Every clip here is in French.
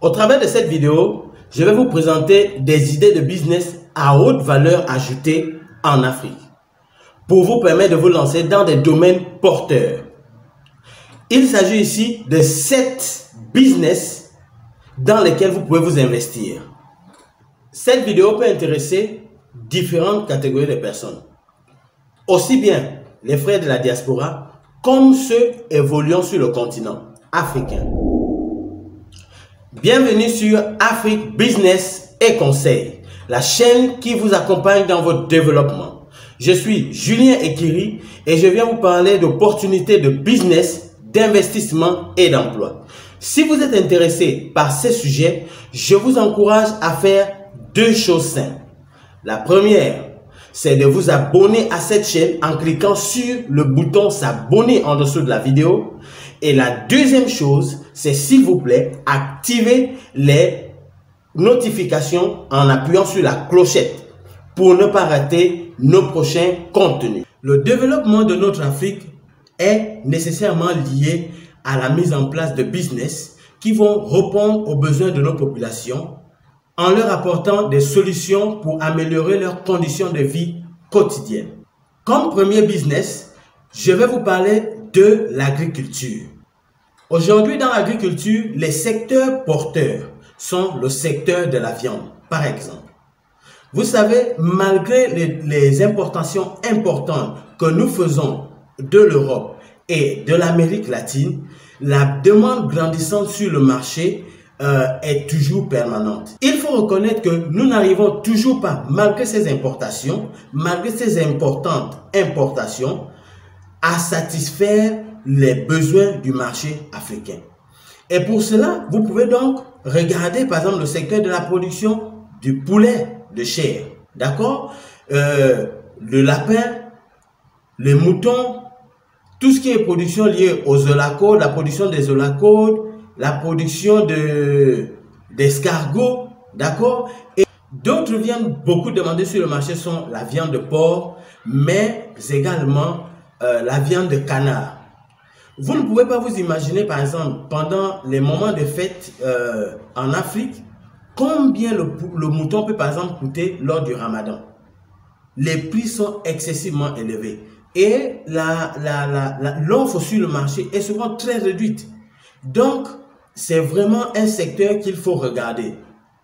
Au travers de cette vidéo, je vais vous présenter des idées de business à haute valeur ajoutée en Afrique pour vous permettre de vous lancer dans des domaines porteurs. Il s'agit ici de 7 business dans lesquels vous pouvez vous investir. Cette vidéo peut intéresser différentes catégories de personnes, aussi bien les frères de la diaspora comme ceux évoluant sur le continent africain. Bienvenue sur Afrique Business et Conseil, la chaîne qui vous accompagne dans votre développement. Je suis Julien Ekiri et je viens vous parler d'opportunités de business, d'investissement et d'emploi. Si vous êtes intéressé par ces sujets, je vous encourage à faire 2 choses simples. La première, c'est de vous abonner à cette chaîne en cliquant sur le bouton s'abonner en dessous de la vidéo. Et la deuxième chose, c'est s'il vous plaît, activer les notifications en appuyant sur la clochette pour ne pas rater nos prochains contenus. Le développement de notre Afrique est nécessairement lié à la mise en place de business qui vont répondre aux besoins de nos populations en leur apportant des solutions pour améliorer leurs conditions de vie quotidiennes. Comme premier business, je vais vous parler de l'agriculture. Aujourd'hui, dans l'agriculture, les secteurs porteurs sont le secteur de la viande, par exemple. Vous savez, malgré les importations importantes que nous faisons de l'Europe et de l'Amérique latine, la demande grandissante sur le marché est toujours permanente. Il faut reconnaître que nous n'arrivons toujours pas, malgré ces importations, malgré ces importantes importations, à satisfaire les besoins du marché africain. Et pour cela, vous pouvez donc regarder par exemple le secteur de la production du poulet de chair, d'accord, le lapin, les moutons, tout ce qui est production liée aux olacodes, la production des olacodes, la production d'escargots, d'accord. Et d'autres viandes beaucoup demandées sur le marché sont la viande de porc, mais également la viande de canard. Vous ne pouvez pas vous imaginer, par exemple, pendant les moments de fête en Afrique, combien le mouton peut, par exemple, coûter lors du ramadan. Les prix sont excessivement élevés et l'offre sur le marché est souvent très réduite. Donc, c'est vraiment un secteur qu'il faut regarder,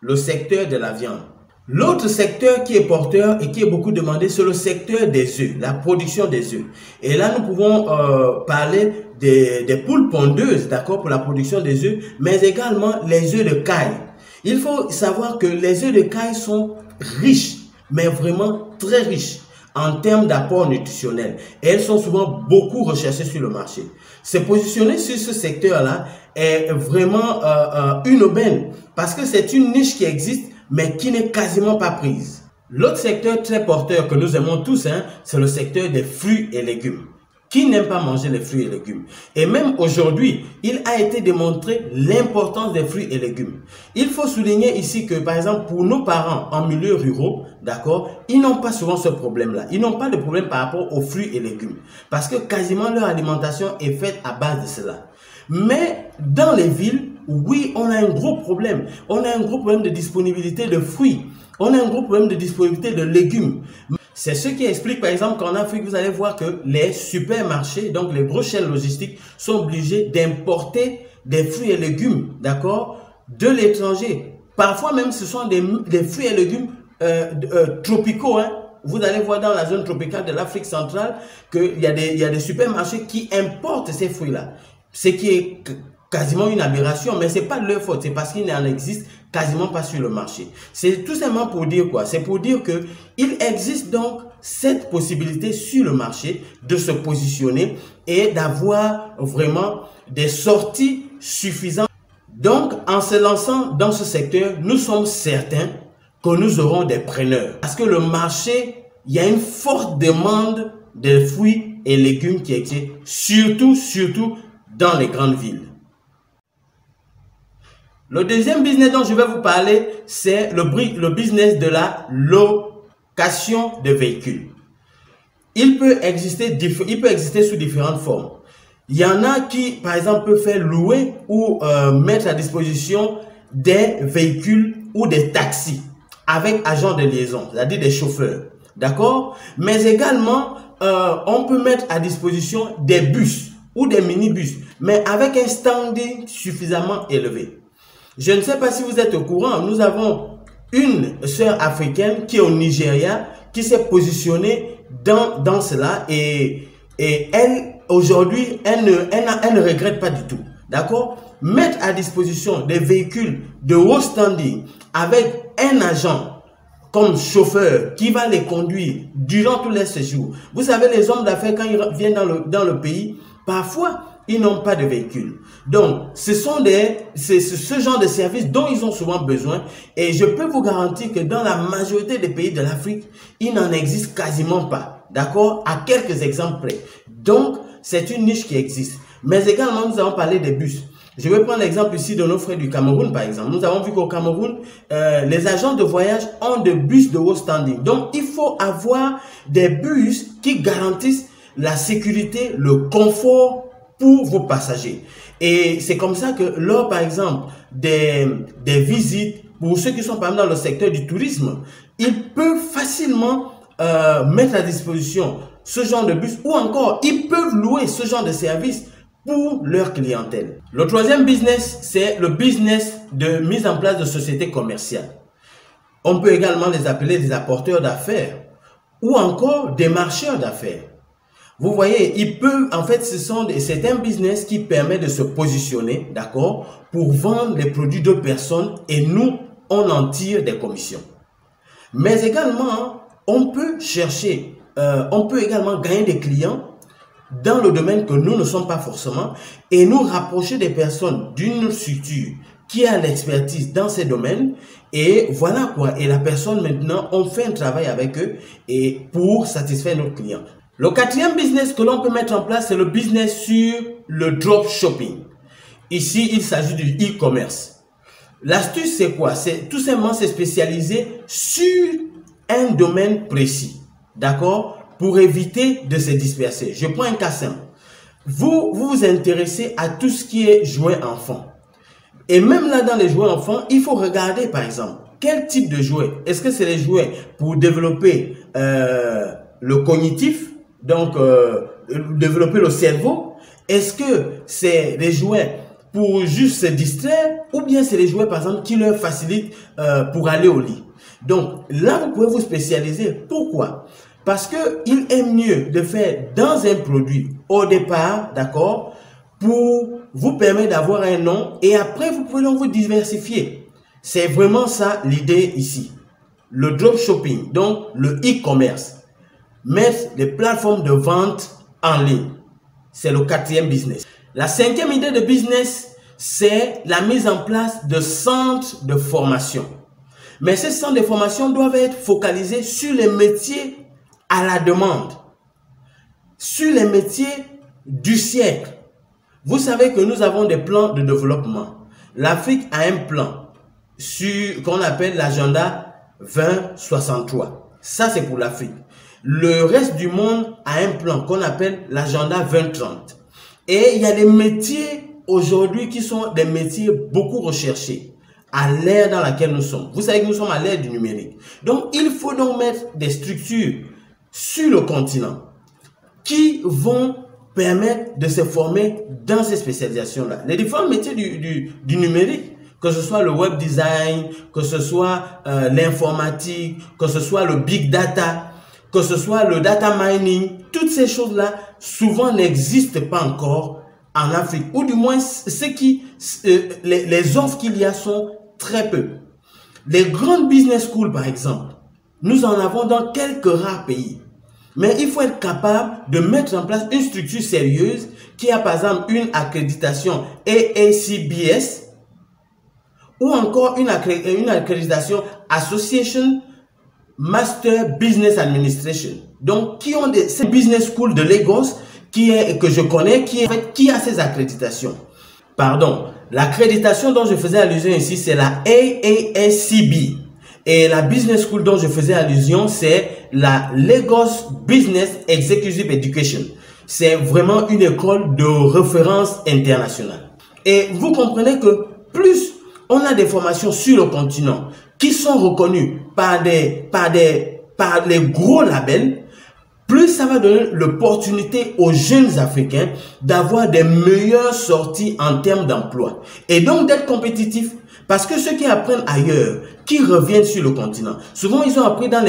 le secteur de la viande. L'autre secteur qui est porteur et qui est beaucoup demandé, c'est le secteur des œufs, la production des œufs. Et là, nous pouvons parler des poules pondeuses, d'accord, pour la production des œufs, mais également les œufs de caille. Il faut savoir que les œufs de caille sont riches, mais vraiment très riches en termes d'apport nutritionnel. Et elles sont souvent beaucoup recherchées sur le marché. Se positionner sur ce secteur-là est vraiment une aubaine parce que c'est une niche qui existe, mais qui n'est quasiment pas prise. L'autre secteur très porteur que nous aimons tous, c'est le secteur des fruits et légumes. Qui n'aime pas manger les fruits et légumes? Et même aujourd'hui, il a été démontré l'importance des fruits et légumes. Il faut souligner ici que, par exemple, pour nos parents en milieu rural, d'accord, ils n'ont pas souvent ce problème-là. Ils n'ont pas de problème par rapport aux fruits et légumes. Parce que quasiment leur alimentation est faite à base de cela. Mais dans les villes, oui, on a un gros problème. On a un gros problème de disponibilité de fruits. On a un gros problème de disponibilité de légumes. C'est ce qui explique par exemple qu'en Afrique, vous allez voir que les supermarchés, donc les grosses chaînes logistiques, sont obligés d'importer des fruits et légumes, d'accord, de l'étranger. Parfois même, ce sont des fruits et légumes tropicaux. Vous allez voir dans la zone tropicale de l'Afrique centrale qu'il y a des supermarchés qui importent ces fruits-là. Ce qui est quasiment une aberration, mais ce n'est pas leur faute, c'est parce qu'il n'en existe quasiment pas sur le marché. C'est tout simplement pour dire quoi? C'est pour dire qu'il existe donc cette possibilité sur le marché de se positionner et d'avoir vraiment des sorties suffisantes. Donc, en se lançant dans ce secteur, nous sommes certains que nous aurons des preneurs. Parce que le marché, il y a une forte demande de fruits et légumes qui existe, surtout dans les grandes villes. Le deuxième business dont je vais vous parler, c'est le business de la location de véhicules. Il peut exister sous différentes formes. Il y en a qui, par exemple, peuvent faire louer ou mettre à disposition des véhicules ou des taxis avec agents de liaison, c'est-à-dire des chauffeurs, d'accord? Mais également, on peut mettre à disposition des bus ou des minibus, mais avec un standing suffisamment élevé. Je ne sais pas si vous êtes au courant, nous avons une sœur africaine qui est au Nigeria, qui s'est positionnée dans cela et elle, aujourd'hui, elle ne regrette pas du tout. D'accord? Mettre à disposition des véhicules de haut standing avec un agent comme chauffeur qui va les conduire durant tous les séjours. Vous savez, les hommes d'affaires, quand ils viennent dans le pays, parfois, ils n'ont pas de véhicule. Donc, c'est ce genre de services dont ils ont souvent besoin. Et je peux vous garantir que dans la majorité des pays de l'Afrique, il n'en existe quasiment pas. D'accord? À quelques exemples près. Donc, c'est une niche qui existe. Mais également, nous avons parlé des bus. Je vais prendre l'exemple ici de nos frères du Cameroun, par exemple. Nous avons vu qu'au Cameroun, les agents de voyage ont des bus de haut standing. Donc, il faut avoir des bus qui garantissent la sécurité, le confort pour vos passagers. Et c'est comme ça que lors, par exemple, des visites, pour ceux qui sont par exemple dans le secteur du tourisme, ils peuvent facilement mettre à disposition ce genre de bus ou encore, ils peuvent louer ce genre de service pour leur clientèle. Le troisième business, c'est le business de mise en place de sociétés commerciales. On peut également les appeler des apporteurs d'affaires ou encore des marcheurs d'affaires. Vous voyez, en fait, c'est un business qui permet de se positionner, d'accord, pour vendre les produits de personnes et nous, on en tire des commissions. Mais également, on peut également gagner des clients dans le domaine que nous ne sommes pas forcément et nous rapprocher des personnes d'une structure qui a l'expertise dans ces domaines et voilà quoi. Et la personne maintenant, on fait un travail avec eux et pour satisfaire nos clients. Le quatrième business que l'on peut mettre en place, c'est le business sur le dropshipping. Ici, il s'agit du e-commerce. L'astuce, c'est quoi? C'est tout simplement se spécialiser sur un domaine précis. D'accord? Pour éviter de se disperser. Je prends un cas simple. Vous vous intéressez à tout ce qui est jouets enfants. Et même là, dans les jouets enfants, il faut regarder, par exemple, quel type de jouets. Est-ce que c'est les jouets pour développer le cognitif, donc développer le cerveau? Est-ce que c'est les jouets pour juste se distraire ou bien c'est les jouets, par exemple, qui leur facilitent pour aller au lit? Donc là, vous pouvez vous spécialiser. Pourquoi? Parce qu'il est mieux de faire dans un produit au départ, d'accord, pour vous permettre d'avoir un nom et après vous pouvez donc vous diversifier. C'est vraiment ça l'idée ici. Le dropshipping, donc le e-commerce, mettre les plateformes de vente en ligne. C'est le quatrième business. La cinquième idée de business, c'est la mise en place de centres de formation. Mais ces centres de formation doivent être focalisés sur les métiers à la demande, sur les métiers du siècle. Vous savez que nous avons des plans de développement. L'Afrique a un plan qu'on appelle l'agenda 2063. Ça, c'est pour l'Afrique. Le reste du monde a un plan qu'on appelle l'agenda 2030. Et il y a des métiers aujourd'hui qui sont des métiers beaucoup recherchés à l'ère dans laquelle nous sommes. Vous savez que nous sommes à l'ère du numérique. Donc, il faut donc mettre des structures sur le continent qui vont permettre de se former dans ces spécialisations-là. Les différents métiers du numérique, que ce soit le web design, que ce soit l'informatique, que ce soit le big data, que ce soit le data mining, toutes ces choses-là, souvent n'existent pas encore en Afrique. Ou du moins, les offres qu'il y a sont très peu. Les grandes business schools, par exemple, nous en avons dans quelques rares pays. Mais il faut être capable de mettre en place une structure sérieuse qui a par exemple une accréditation AACBS ou encore une accréditation Association Master Business Administration. Donc, qui ont ces business schools de Lagos que je connais, qui a ces accréditations. Pardon, l'accréditation dont je faisais allusion ici, c'est la AASCB. Et la business school dont je faisais allusion, c'est la Lagos Business Executive Education. C'est vraiment une école de référence internationale. Et vous comprenez que plus on a des formations sur le continent qui sont reconnues par les gros labels, plus ça va donner l'opportunité aux jeunes Africains d'avoir des meilleures sorties en termes d'emploi et donc d'être compétitifs. Parce que ceux qui apprennent ailleurs, qui reviennent sur le continent, souvent ils ont appris dans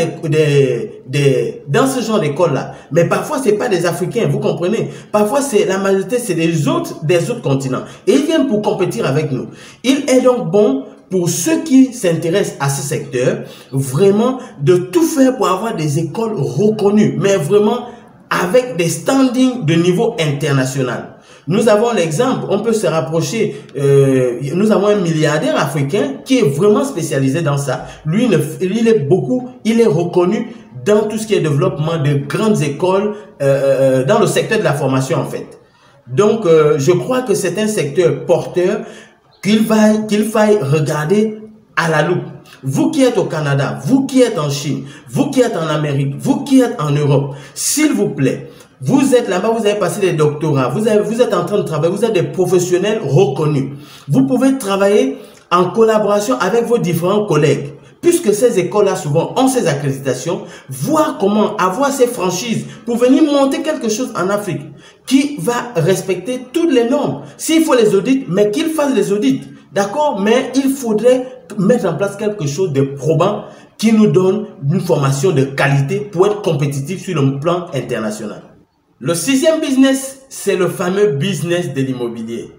ce genre d'école-là. Mais parfois, ce n'est pas des Africains, vous comprenez? Parfois, la majorité, c'est des autres continents. Et ils viennent pour compétir avec nous. Il est donc bon pour ceux qui s'intéressent à ce secteur, vraiment de tout faire pour avoir des écoles reconnues, mais vraiment avec des standings de niveau international. Nous avons l'exemple, on peut se rapprocher, nous avons un milliardaire africain qui est vraiment spécialisé dans ça. Lui, il est reconnu dans tout ce qui est développement de grandes écoles, dans le secteur de la formation en fait. Donc, je crois que c'est un secteur porteur qu'il faille regarder à la loupe. Vous qui êtes au Canada, vous qui êtes en Chine, vous qui êtes en Amérique, vous qui êtes en Europe, s'il vous plaît, vous êtes là-bas, vous avez passé des doctorats, vous êtes en train de travailler, vous êtes des professionnels reconnus. Vous pouvez travailler en collaboration avec vos différents collègues. Puisque ces écoles-là souvent ont ces accréditations, voir comment avoir ces franchises pour venir monter quelque chose en Afrique qui va respecter toutes les normes. S'il faut les audits, mais qu'ils fassent les audits. D'accord? Mais il faudrait mettre en place quelque chose de probant qui nous donne une formation de qualité pour être compétitif sur le plan international. Le 6e business, c'est le fameux business de l'immobilier.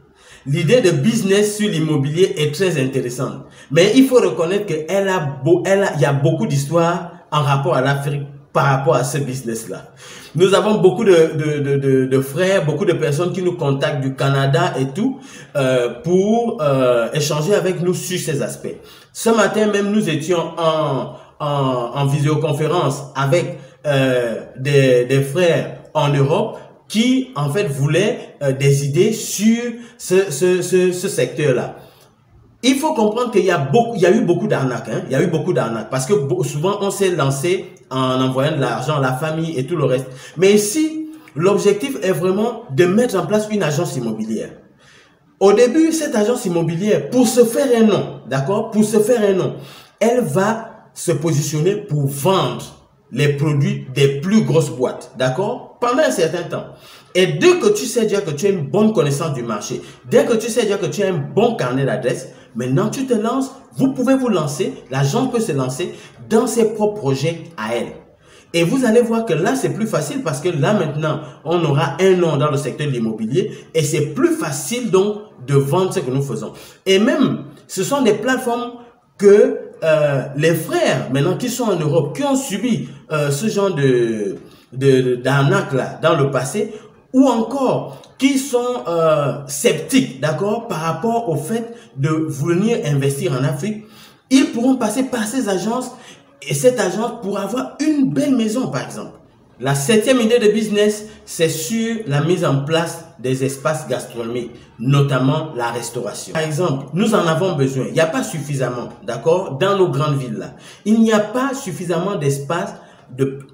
L'idée de business sur l'immobilier est très intéressante. Mais il faut reconnaître qu'il y a beaucoup d'histoires en rapport à l'Afrique par rapport à ce business-là. Nous avons beaucoup de frères, beaucoup de personnes qui nous contactent du Canada et tout pour échanger avec nous sur ces aspects. Ce matin même, nous étions en visioconférence avec des frères en Europe qui en fait voulaient des idées sur ce secteur-là. Il faut comprendre qu'il y a eu beaucoup d'arnaques. Hein? Il y a eu beaucoup d'arnaques parce que souvent on s'est lancé en envoyant de l'argent à la famille et tout le reste. Mais ici, l'objectif est vraiment de mettre en place une agence immobilière. Au début, cette agence immobilière, pour se faire un nom, d'accord, pour se faire un nom, elle va se positionner pour vendre les produits des plus grosses boîtes, d'accord, pendant un certain temps. Et dès que tu sais dire que tu as une bonne connaissance du marché, dès que tu sais dire que tu as un bon carnet d'adresses, maintenant tu te lances, vous pouvez vous lancer, l'agence peut se lancer dans ses propres projets à elle. Et vous allez voir que là, c'est plus facile parce que là, maintenant, on aura un nom dans le secteur de l'immobilier et c'est plus facile donc de vendre ce que nous faisons. Et même, ce sont des plateformes que les frères, maintenant, qui sont en Europe, qui ont subi ce genre d'arnaque là dans le passé, ou encore qui sont sceptiques, d'accord, par rapport au fait de venir investir en Afrique, ils pourront passer par ces agences et cette agence pour avoir une belle maison, par exemple. La 7e idée de business, c'est sur la mise en place des espaces gastronomiques, notamment la restauration. Par exemple, nous en avons besoin. Il n'y a pas suffisamment, d'accord, dans nos grandes villes là. Il n'y a pas suffisamment d'espace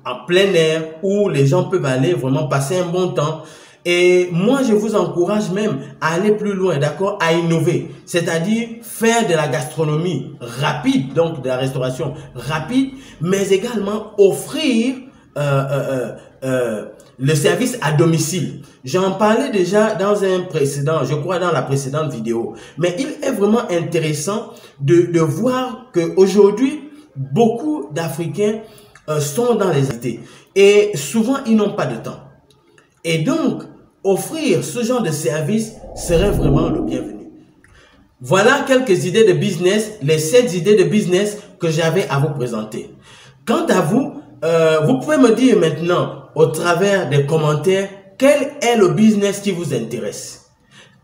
en plein air où les gens peuvent aller vraiment passer un bon temps. Et moi, je vous encourage même à aller plus loin, d'accord, à innover. C'est-à-dire faire de la gastronomie rapide, donc de la restauration rapide, mais également offrir le service à domicile. J'en parlais déjà dans un précédent, je crois dans la précédente vidéo. Mais il est vraiment intéressant de voir qu'aujourd'hui, beaucoup d'Africains sont dans les cités. Et souvent, ils n'ont pas de temps. Et donc, offrir ce genre de service serait vraiment le bienvenu. Voilà quelques idées de business, les 7 idées de business que j'avais à vous présenter. Quant à vous, vous pouvez me dire maintenant, au travers des commentaires, quel est le business qui vous intéresse?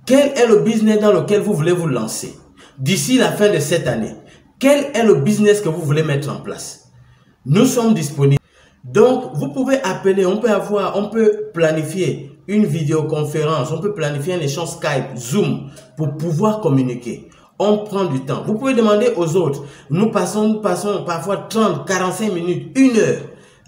Quel est le business dans lequel vous voulez vous lancer d'ici la fin de cette année? Quel est le business que vous voulez mettre en place? Nous sommes disponibles. Donc, vous pouvez appeler, on peut planifier une vidéoconférence, on peut planifier un échange Skype, Zoom, pour pouvoir communiquer. On prend du temps. Vous pouvez demander aux autres. Nous passons parfois 30, 45 minutes, 1 heure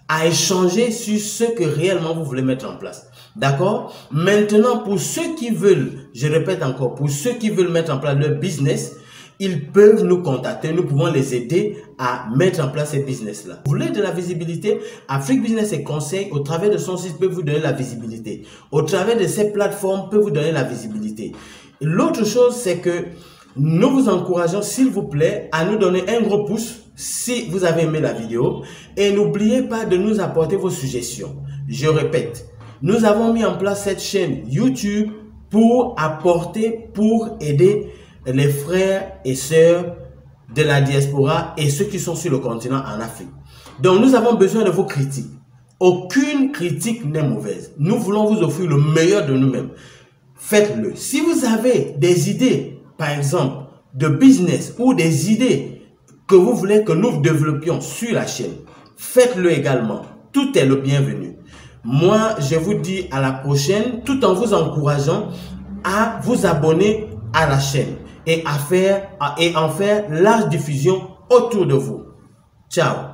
à échanger sur ce que réellement vous voulez mettre en place. D'accord? Maintenant, pour ceux qui veulent, je répète encore, pour ceux qui veulent mettre en place leur business, ils peuvent nous contacter, nous pouvons les aider à mettre en place ces business-là. Vous voulez de la visibilité? Afrique Business et Conseil, au travers de son site, peut vous donner la visibilité. Au travers de ces plateformes, peut vous donner la visibilité. L'autre chose, c'est que nous vous encourageons, s'il vous plaît, à nous donner un gros pouce si vous avez aimé la vidéo. Et n'oubliez pas de nous apporter vos suggestions. Je répète, nous avons mis en place cette chaîne YouTube pour apporter, pour aider les frères et sœurs de la diaspora et ceux qui sont sur le continent en Afrique. Donc, nous avons besoin de vos critiques. Aucune critique n'est mauvaise. Nous voulons vous offrir le meilleur de nous-mêmes. Faites-le. Si vous avez des idées, par exemple, de business ou des idées que vous voulez que nous développions sur la chaîne, faites-le également. Tout est le bienvenu. Moi, je vous dis à la prochaine, tout en vous encourageant à vous abonner à la chaîne et en faire large diffusion autour de vous. Ciao!